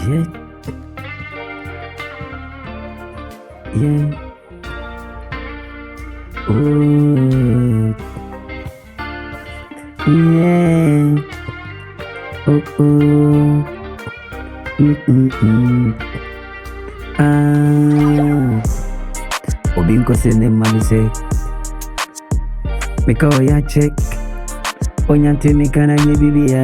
Yeah, yeah, oh, yeah, oh, oh, ah, obinko sene mami say, make all ya check, onyante mikana nye bibia.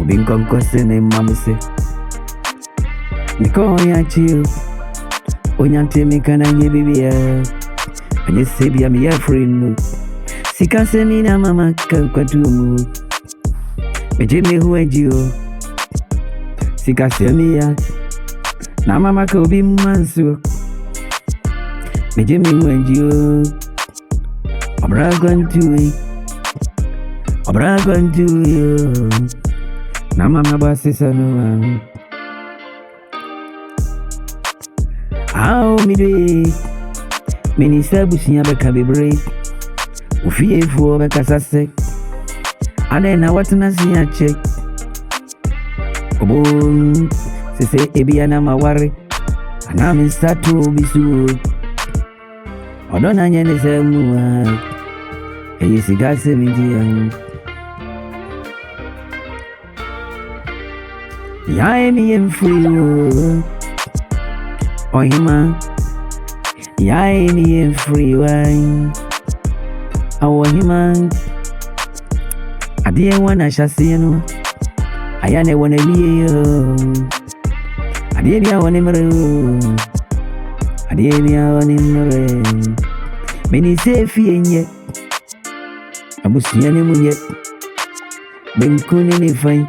Obinko sene mami say, make all ya chill, onyante mikana nye bibia. Anye sebi ami ya friend. Sika semina mama kakwatumu mejeme huenjio sika semia na mama kobi mansu mejeme huenjio obragantui na mama basi sanu ao midwe mini sabusinya beka bebre ufie fuo beka sase ane na watu nasi ya check obo sese ebia na mawari anami statu bisu odona nyene semua eyi sigase minti ya emi emfrio ohima ya emi emfrio awahima adie wana shasieno ayane wana biyo adie bia wana mere adie bia wana mere meni sefi enye abusiane munye benkuni ni fai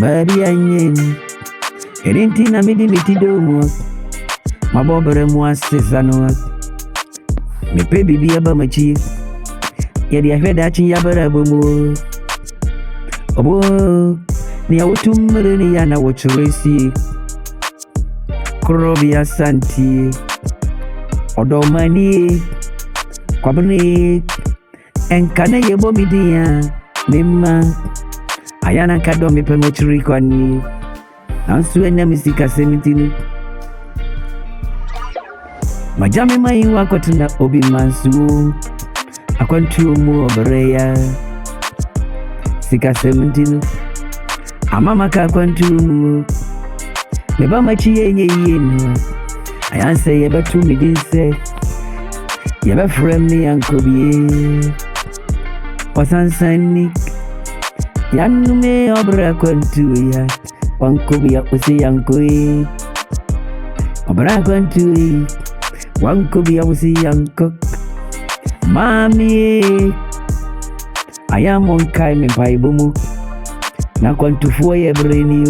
babi anye erinti na midi domo mabobere muasesano me pe bibi aba machi yedi ahweda chi yabara bomo obo ni awutumre ni yana wochuresi BENARD ASANTE Adomah ni kwabni enkane yebo midia mema ayana kado me pe mochuri kwani ansu enya misika semitini majame mai wako tuna obi mansu akwantu mu obreya sika 17 amama ka kwantu mu meba machi yenye yenu ayanse yeba tu midinse yeba frame yankobie wasansanik yanume obra kwantu ya wankobia osi yankoi obra kwantu wankobia osi yankok mami I am on kai me paibumu na kwantufuo ye breni